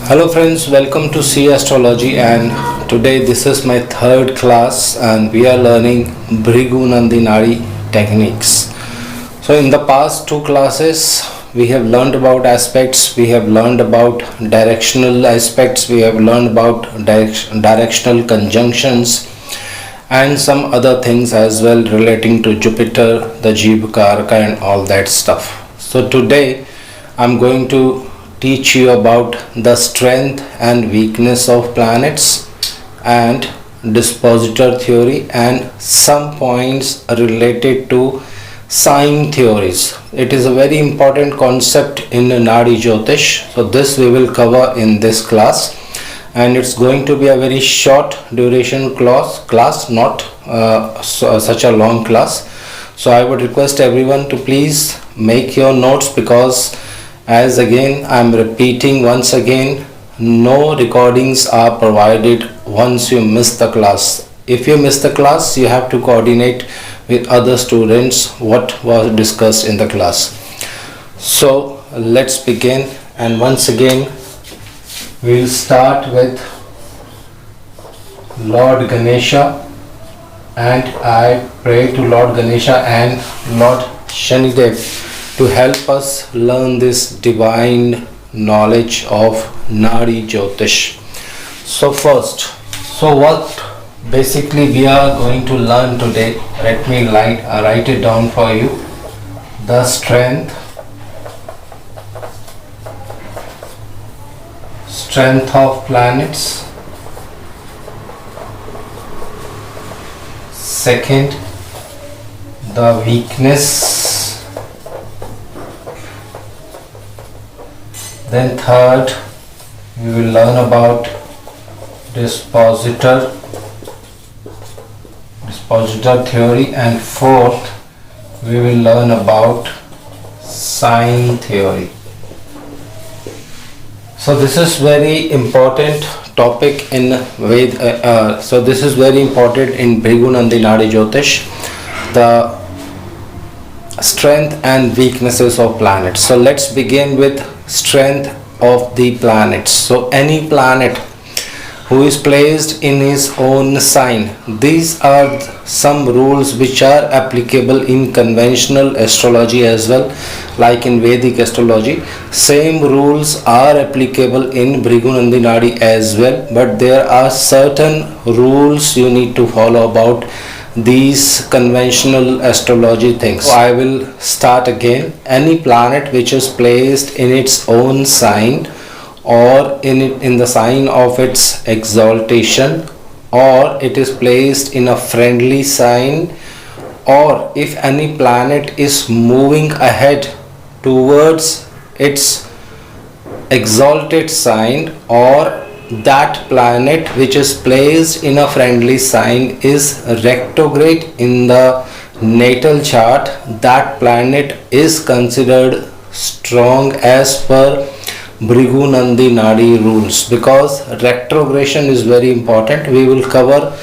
Hello friends, welcome to C Astrology, and today this is my third class and we are learning Bhrigu Nandi Naadi techniques. So in the past two classes we have learned about aspects, we have learned about directional aspects, we have learned about directional conjunctions and some other things as well relating to Jupiter, the Jeevkaraka and all that stuff. So today I'm going to teach you about the strength and weakness of planets and dispositor theory and some points related to sign theories. It is a very important concept in Nadi Jyotish. So this we will cover in this class, and it's going to be a very short duration class, not such a long class. So I would request everyone to please make your notes, because as again I am repeating once again, no recordings are provided once you miss the class. If you miss the class, you have to coordinate with other students what was discussed in the class. So let's begin, and once again we will start with Lord Ganesha, and I pray to Lord Ganesha and Lord Shanidev to help us learn this divine knowledge of Nadi Jyotish. So first, what basically we are going to learn today, let me write it down for you. The strength of planets. Second, the weakness. Then third, we will learn about dispositor theory, and fourth, we will learn about sign theory. So this is very important topic in so this is very important in Bhrigu Nandi Naadi Jyotish, the strength and weaknesses of planets. So let's begin with strength of the planets. So any planet who is placed in his own sign, these are some rules which are applicable in conventional astrology as well, like in Vedic astrology. Same rules are applicable in Bhrigu Nandi Naadi as well, but there are certain rules you need to follow about these conventional astrology things. So I will start again. Any planet which is placed in its own sign, or in the sign of its exaltation, or it is placed in a friendly sign, or if any planet is moving ahead towards its exalted sign, or that planet which is placed in a friendly sign is retrograde in the natal chart, that planet is considered strong as per Bhrigu Nandi Naadi rules, because retrogression is very important. We will cover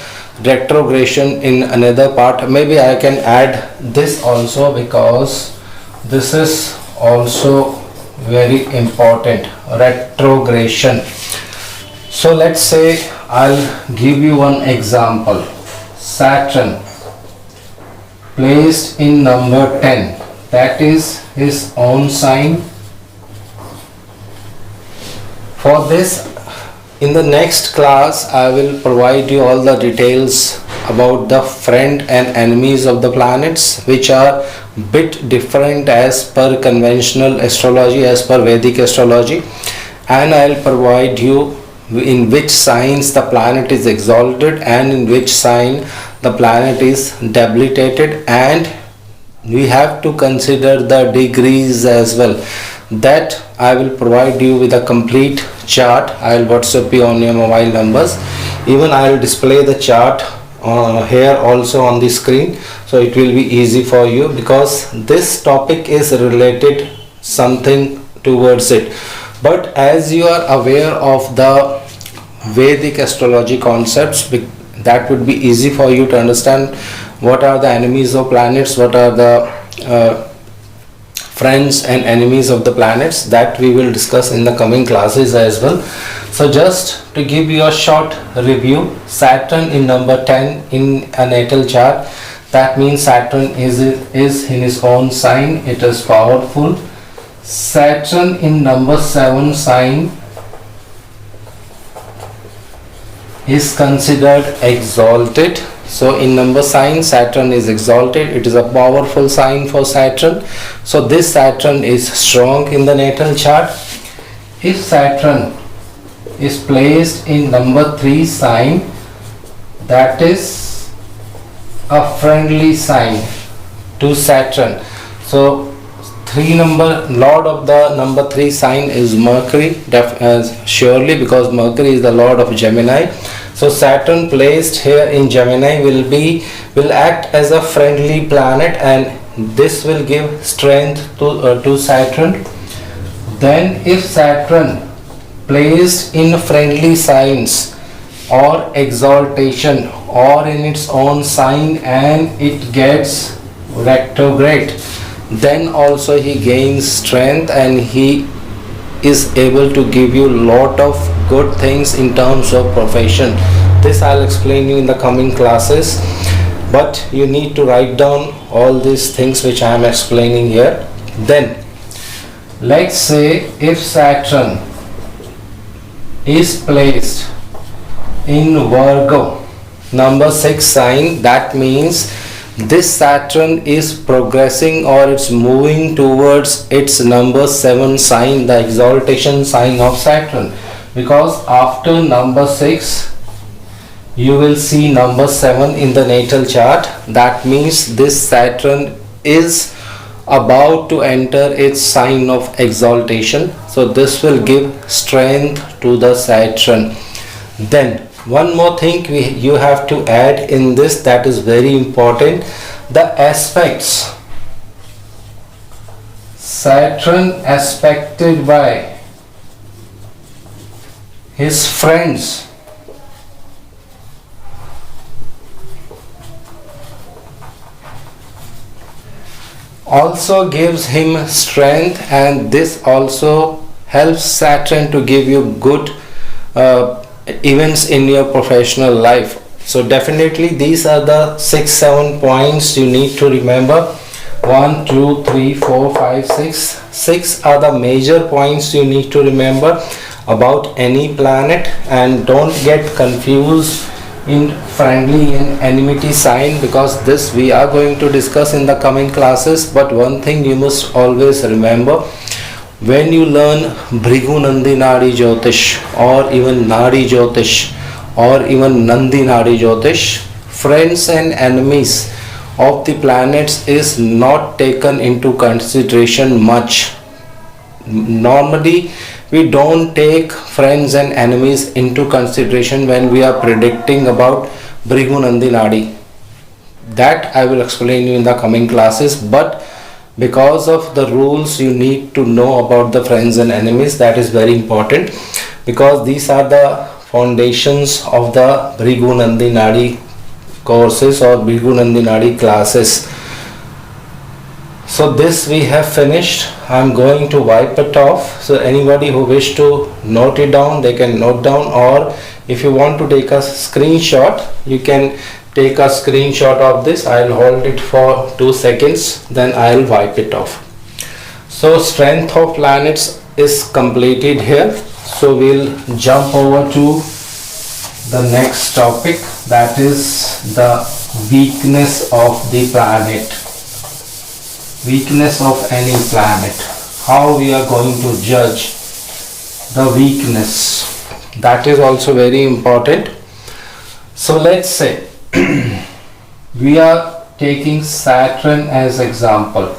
retrogression in another part. Maybe I can add this also, because this is also very important, retrogression. So let's say I'll give you one example. Saturn placed in number 10, that is his own sign. For this, in the next class I will provide you all the details about the friend and enemies of the planets, which are bit different as per conventional astrology, as per Vedic astrology, and I'll provide you in which signs the planet is exalted and in which sign the planet is debilitated, and we have to consider the degrees as well. That I will provide you with a complete chart. I will WhatsApp you on your mobile numbers. Even I will display the chart here also on the screen, so it will be easy for you, because this topic is related something towards it. But as you are aware of the Vedic astrology concepts, that would be easy for you to understand what are the enemies of planets, what are the friends and enemies of the planets, that we will discuss in the coming classes as well. So just to give you a short review, Saturn in number 10 in a natal chart, that means Saturn is in his own sign, it is powerful. Saturn in number 7 sign is considered exalted. So in number sign, Saturn is exalted. It is a powerful sign for Saturn. So this Saturn is strong in the natal chart. If Saturn is placed in number 3 sign, that is a friendly sign to Saturn. So lord of the number 3 sign is Mercury, surely, because Mercury is the lord of Gemini. So Saturn placed here in Gemini will act as a friendly planet, and this will give strength to Saturn. Then if Saturn placed in friendly signs or exaltation or in its own sign and it gets retrograde, then also he gains strength and he is able to give you lot of good things in terms of profession. This I'll explain you in the coming classes, but you need to write down all these things which I am explaining here. Then let's say if Saturn is placed in Virgo, number 6 sign, that means this Saturn is progressing or it's moving towards its number 7 sign, the exaltation sign of Saturn, because after number 6 you will see number 7 in the natal chart. That means this Saturn is about to enter its sign of exaltation. So this will give strength to the Saturn. Then one more thing you have to add in this, that is very important, the aspects. Saturn aspected by his friends also gives him strength, and this also helps Saturn to give you good events in your professional life. So definitely these are the 6-7 points you need to remember. 1 2 3 4 5 6 are the major points you need to remember about any planet, and don't get confused in friendly and enmity sign, because this we are going to discuss in the coming classes. But one thing you must always remember, when you learn Bhrigu Nandi Naadi Jyotish or even Naadi Jyotish or even Nandi Naadi Jyotish, friends and enemies of the planets is not taken into consideration much. Normally we don't take friends and enemies into consideration when we are predicting about Bhrigu Nandi Naadi. That I will explain you in the coming classes, but because of the rules you need to know about the friends and enemies. That is very important, because these are the foundations of the Bhrigu Nandi Naadi courses or Bhrigu Nandi Naadi classes. So this we have finished. I am going to wipe it off. So anybody who wish to note it down, they can note down, or if you want to take a screenshot, you can take a screenshot of this. I'll hold it for 2 seconds, then I'll wipe it off. So strength of planets is completed here. So we'll jump over to the next topic, that is the weakness of the planet. Weakness of any planet. How we are going to judge the weakness, that is also very important. So let's say we are taking Saturn as example.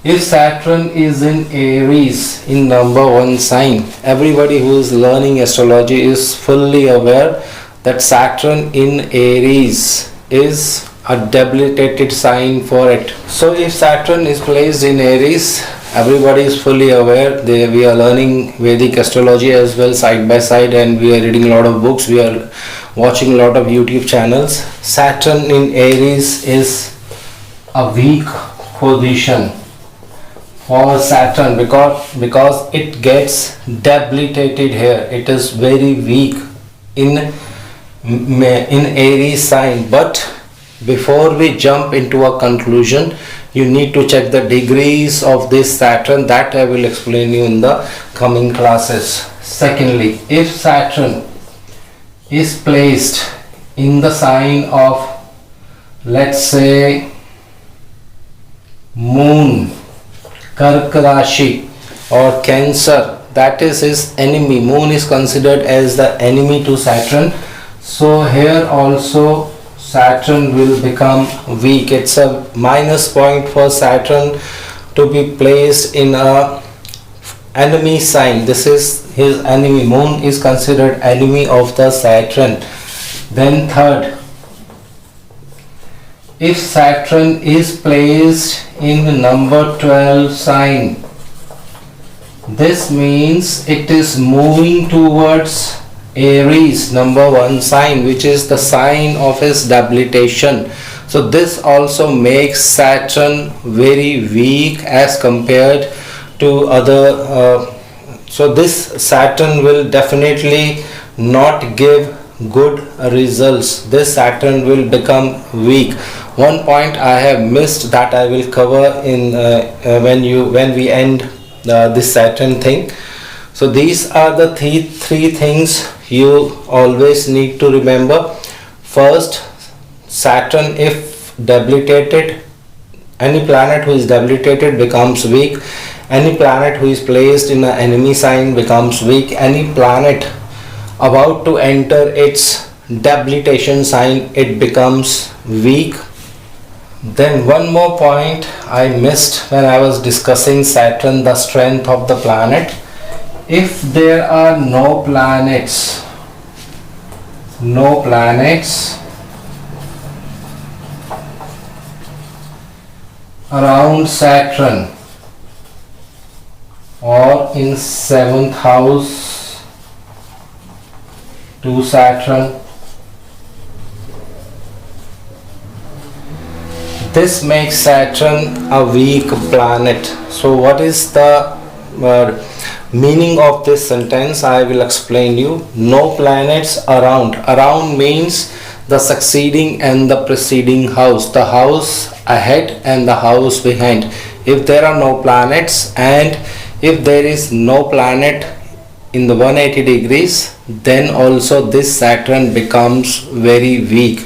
If Saturn is in Aries in number 1 sign, everybody who is learning astrology is fully aware that Saturn in Aries is a debilitated sign for it. So if Saturn is placed in Aries, everybody is fully aware. We are learning Vedic astrology as well side by side, and we are reading a lot of books, we are watching a lot of YouTube channels. Saturn in Aries is a weak position for Saturn, because it gets debilitated here. It is very weak in Aries sign. But before we jump into a conclusion, you need to check the degrees of this Saturn. That I will explain you in the coming classes. Secondly, if Saturn is placed in the sign of, let's say, Moon, Kark Rashi or Cancer, that is his enemy. Moon is considered as the enemy to Saturn. So here also Saturn will become weak. It's a minus point for Saturn to be placed in a enemy sign. This is his enemy. Moon is considered enemy of the Saturn. Then third, if Saturn is placed in number 12 sign, this means it is moving towards Aries, number 1 sign, which is the sign of his debilitation. So this also makes Saturn very weak as compared to other. So this Saturn will definitely not give good results. This Saturn will become weak. One point I have missed that I will cover in when we end this Saturn thing. So these are the three things you always need to remember. First, Saturn, if debilitated, any planet who is debilitated becomes weak. Any planet who is placed in an enemy sign becomes weak. Any planet about to enter its debilitation sign, it becomes weak. Then one more point I missed when I was discussing Saturn, the strength of the planet. If there are no planets around Saturn or in 7th house to Saturn, this makes Saturn a weak planet. So what is the meaning of this sentence? I will explain you. No planets around. Around means the succeeding and the preceding house, the house ahead and the house behind. If there are no planets, and if there is no planet in the 180 degrees, then also this Saturn becomes very weak.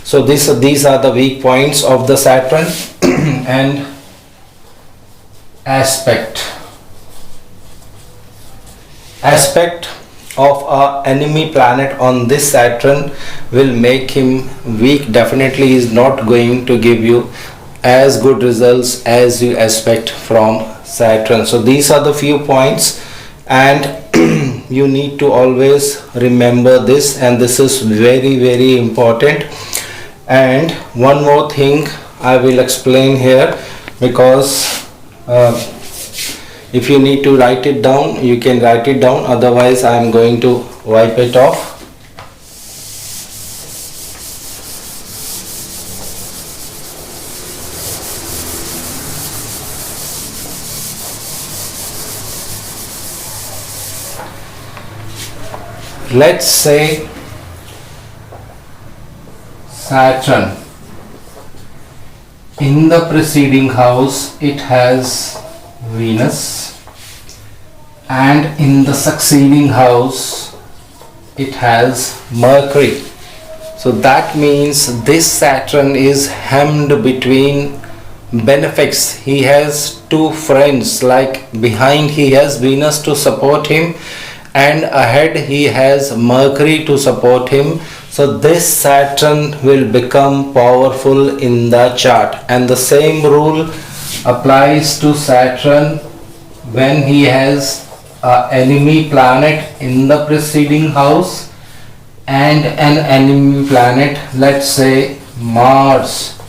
So these are the weak points of the Saturn. And aspect of our enemy planet on this Saturn will make him weak. Definitely he is not going to give you as good results as you expect from Saturn. So these are the few points, and you need to always remember this, and this is very, very important. And one more thing I will explain here, because if you need to write it down, you can write it down, otherwise I am going to wipe it off. Let's say Saturn, in the preceding house it has Venus, and in the succeeding house it has Mercury. So that means this Saturn is hemmed between benefics. He has two friends, like behind he has Venus to support him, and ahead he has Mercury to support him. So this Saturn will become powerful in the chart, and the same rule applies to Saturn when he has an enemy planet in the preceding house and an enemy planet, let's say Mars,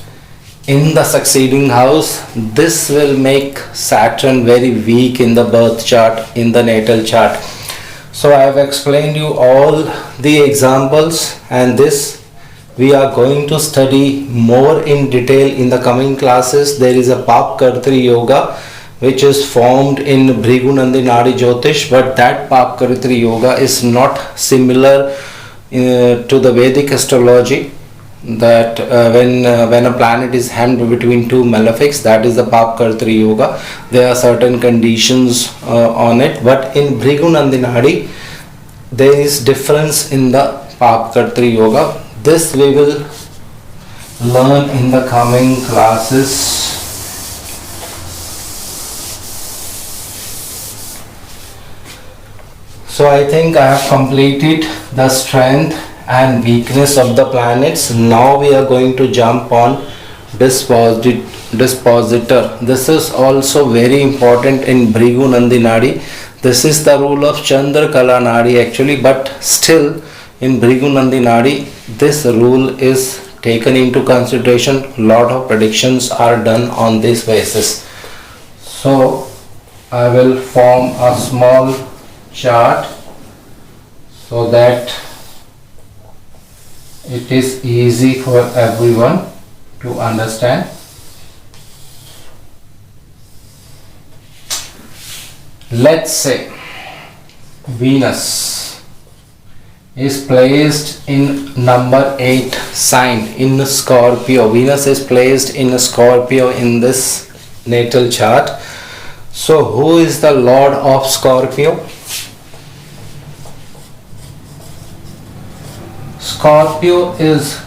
in the succeeding house. This will make Saturn very weak in the birth chart, in the natal chart. So I have explained you all the examples, and this we are going to study more in detail in the coming classes. There is a Pap Kartri Yoga which is formed in Bhrigu Nandi Naadi Jyotish, but that Papkaritri Yoga is not similar to the Vedic astrology, that when a planet is hemmed between two malefics, that is the Papkaritri Yoga. There are certain conditions on it, but in Bhrigu Nandi Naadi there is difference in the Papkaritri Yoga. This we will learn in the coming classes. So I think I have completed the strength and weakness of the planets. Now we are going to jump on dispositor. This is also very important in Bhrigu Nandi Naadi. This is the rule of Chandra Kala Nadi actually, but still in Bhrigu Nandi Naadi this rule is taken into consideration. Lot of predictions are done on this basis. So I will form a small chart so that it is easy for everyone to understand. Let's say Venus is placed in number 8 sign in Scorpio. Venus is placed in Scorpio in this natal chart. So who is the Lord of Scorpio? Scorpio is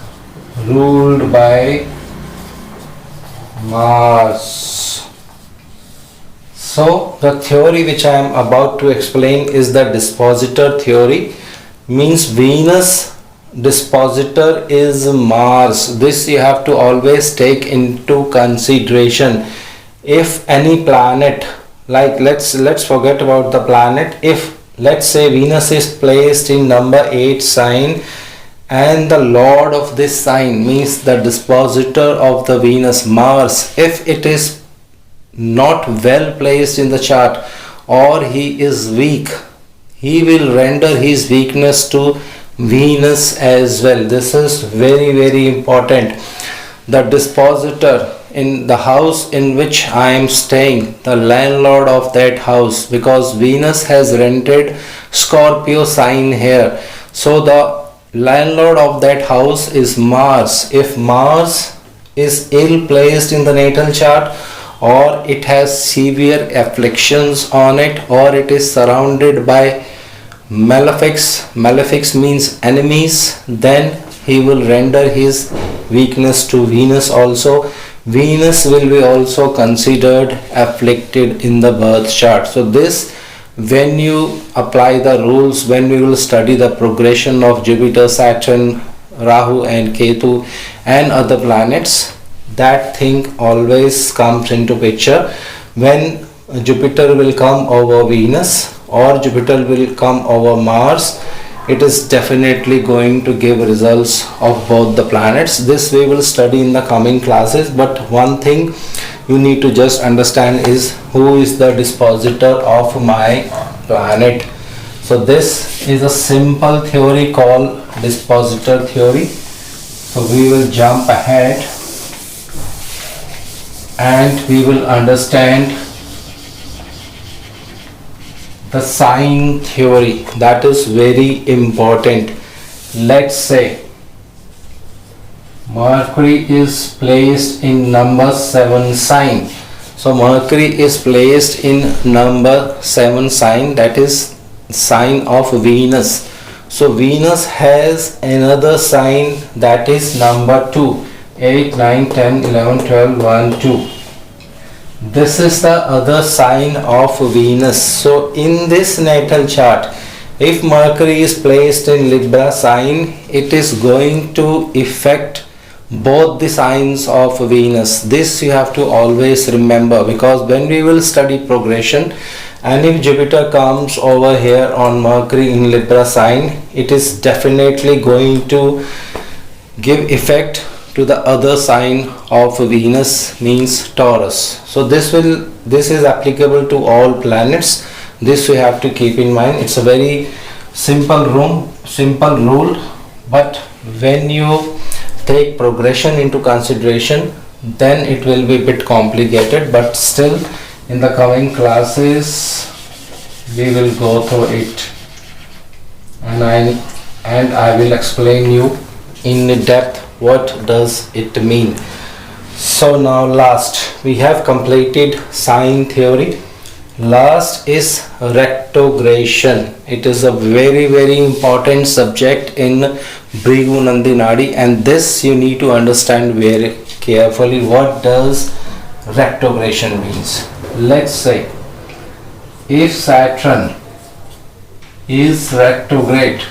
ruled by Mars. So the theory which I am about to explain is the dispositor theory. Means Venus dispositor is Mars. This you have to always take into consideration. If any planet, like let's forget about the planet, if let's say Venus is placed in number 8 sign and the lord of this sign means the dispositor of the Venus, Mars, if it is not well placed in the chart or he is weak, he will render his weakness to Venus as well. This is very, very important. The dispositor in the house in which I am staying, the landlord of that house, because Venus has rented Scorpio sign here. So the landlord of that house is Mars. If Mars is ill placed in the natal chart, or it has severe afflictions on it, or it is surrounded by malefics means enemies, then he will render his weakness to Venus also. Venus will be also considered afflicted in the birth chart. So this, when you apply the rules, when we will study the progression of Jupiter, Saturn, Rahu and Ketu and other planets, that thing always comes into picture. When Jupiter will come over Venus or Jupiter will come over Mars, it is definitely going to give results of both the planets. This we will study in the coming classes, but one thing you need to just understand is who is the dispositor of my planet. So this is a simple theory called dispositor theory. So we will jump ahead and we will understand the sign theory. That is very important. Let's say Mercury is placed in number 7 sign. So Mercury is placed in number 7 sign, that is sign of Venus. So Venus has another sign, that is number 2, 8, 9, 10, 11, 12, 1, 2. This is the other sign of Venus. So in this natal chart, if Mercury is placed in Libra sign, it is going to affect both the signs of Venus. This you have to always remember, because when we will study progression, and if Jupiter comes over here on Mercury in Libra sign, it is definitely going to give effect to the other sign of Venus, means Taurus. So this is applicable to all planets. This we have to keep in mind. It's a very simple rule, but when you take progression into consideration, then it will be a bit complicated, but still In the coming classes we will go through it, and I will explain you in depth what does it mean. So now last we have completed sign theory. Last is retrogression. It is a very important subject in Bhrigu Nandi Naadi, and this you need to understand very carefully. What does retrogression means? Let's say if Saturn is retrograde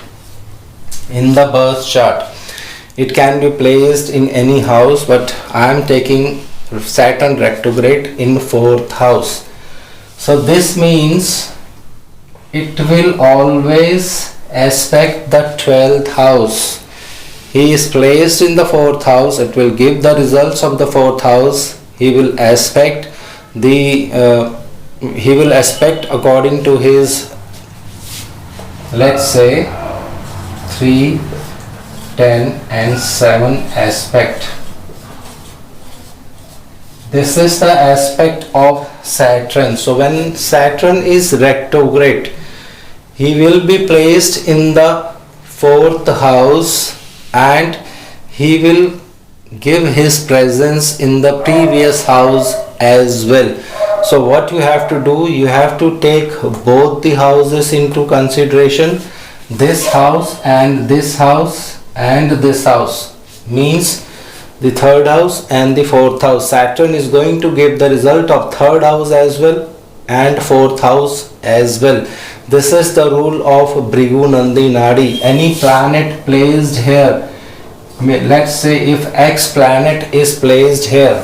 in the birth chart, it can be placed in any house, but I am taking Saturn retrograde in 4th house. So this means it will always aspect the 12th house. He is placed in the 4th house, it will give the results of the 4th house. He will aspect according to his, let's say, 3, 10 and 7 aspect. This is the aspect of Saturn. So when Saturn is retrograde, he will be placed in the 4th house and he will give his presence in the previous house as well. So what you have to do, you have to take both the houses into consideration. This house and this house and this house means the 3rd house and the 4th house. Saturn is going to give the result of 3rd house as well and 4th house as well. This is the rule of Bhrigu Nandi Naadi. Any planet placed here, let's say if X planet is placed here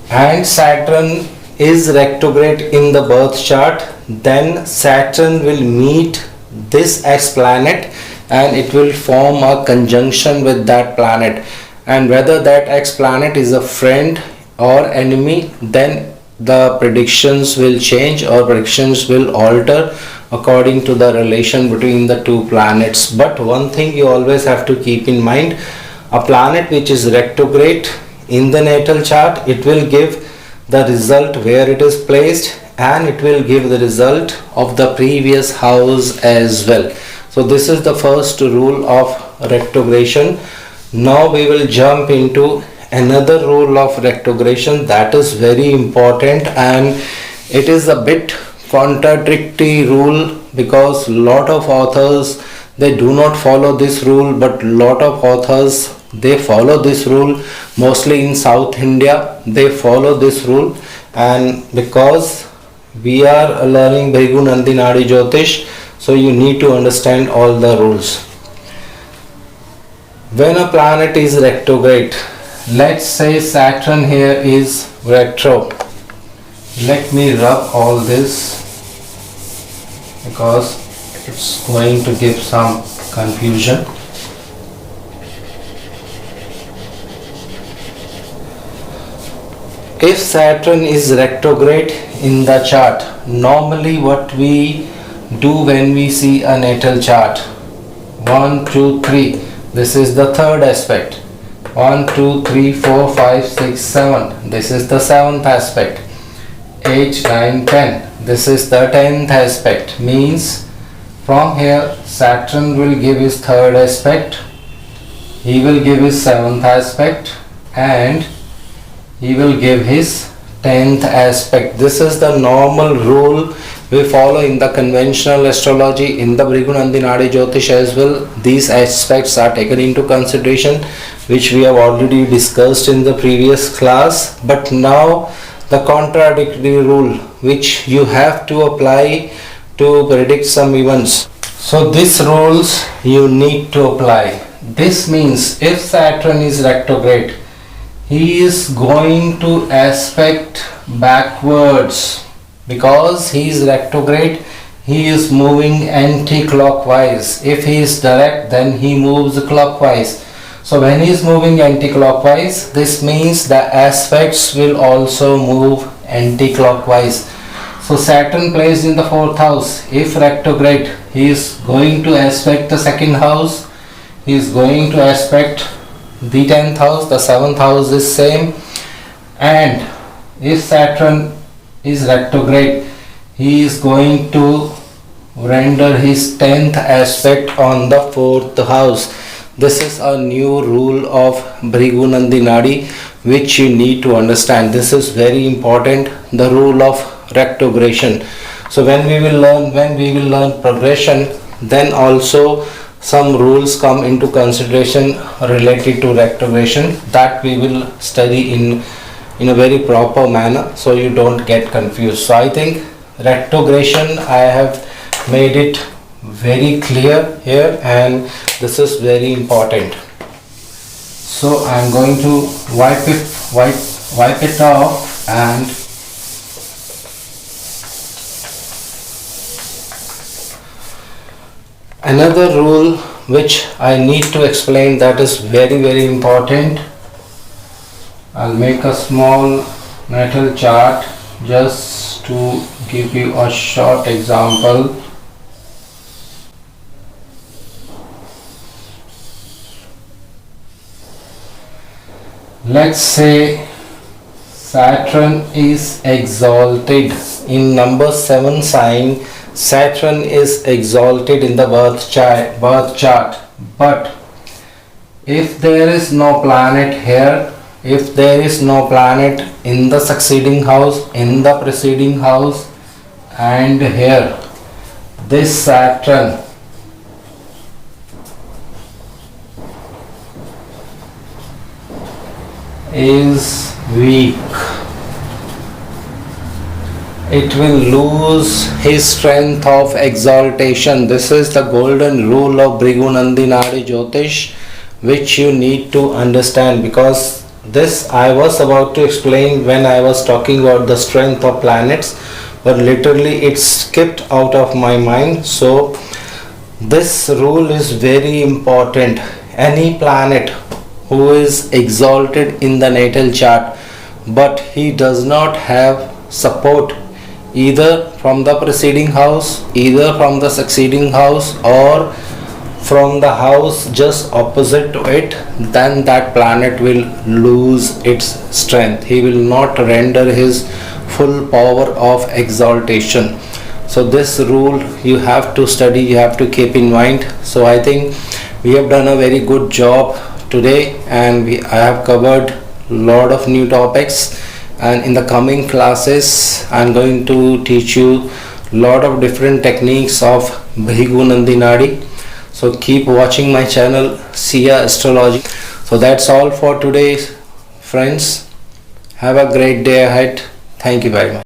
and Saturn is retrograde in the birth chart, then Saturn will meet this X planet and it will form a conjunction with that planet, and whether that X planet is a friend or enemy, then the predictions will change or predictions will alter according to the relation between the two planets. But one thing you always have to keep in mind, a planet which is retrograde in the natal chart, it will give the result where it is placed and it will give the result of the previous house as well. So this is the first rule of retrogression. Now we will jump into another rule of retrogression that is very important, and it is a bit contradictory rule because lot of authors they do not follow this rule, but lot of authors they follow this rule. Mostly in South India they follow this rule, and because we are learning Bhrigu Nandi Naadi Jyotish, so you need to understand all the rules. When a planet is retrograde, let's say Saturn here is retro. Let me rub all this because it's going to give some confusion. If Saturn is retrograde in the chart, normally what we do when we see a natal chart, 1, 2, 3, this is the 3rd aspect, 1, 2, 3, 4, 5, 6, 7, this is the 7th aspect, 8, 9, 10, this is the 10th aspect. Means from here Saturn will give his 3rd aspect, he will give his 7th aspect, and he will give his 10th aspect. This is the normal rule we follow in the conventional astrology. In the Bhrigu Nandi Naadi Jyotish as well, these aspects are taken into consideration, which we have already discussed in the previous class. But now the contradictory rule which you have to apply to predict some events. So these rules you need to apply. This means if Saturn is retrograde, he is going to aspect backwards. Because he is retrograde, he is moving anti-clockwise. If he is direct, then he moves clockwise. So when he is moving anti-clockwise, this means the aspects will also move anti-clockwise. So Saturn placed in the 4th house, if retrograde, he is going to aspect the 2nd house, he is going to aspect the 10th house, the 7th house is same, And if Saturn is retrograde, he is going to render his 10th aspect on the 4th house. This is a new rule of Bhrigu Nandi Naadi which you need to understand. This is very important, the rule of retrogression. So when we will learn progression, then also some rules come into consideration related to retrogression that we will study in a very proper manner, so you don't get confused. So I think retrogression, I have made it very clear here, and this is very important. So I'm going to wipe it off. And another rule which I need to explain, that is very important. I'll make a small natal chart just to give you a short example. Let's say Saturn is exalted in number 7 sign. Saturn is exalted in the birth chart. But if there is no planet here, if there is no planet in the succeeding house, in the preceding house, and here, this Saturn is weak. It will lose his strength of exaltation. This is the golden rule of Bhrigu Nandi Naadi Jyotish, which you need to understand, because this I was about to explain when I was talking about the strength of planets, but literally it skipped out of my mind. So this rule is very important. Any planet who is exalted in the natal chart, but he does not have support either from the preceding house, either from the succeeding house, or from the house just opposite to it, then that planet will lose its strength. He will not render his full power of exaltation. So this rule you have to study, you have to keep in mind. So I think we have done a very good job today, and I have covered a lot of new topics, and in the coming classes I'm going to teach you a lot of different techniques of Bhrigu Nandi Naadi. So keep watching my channel Sia Astrology. So that's all for today, friends. Have a great day ahead. Thank you very much.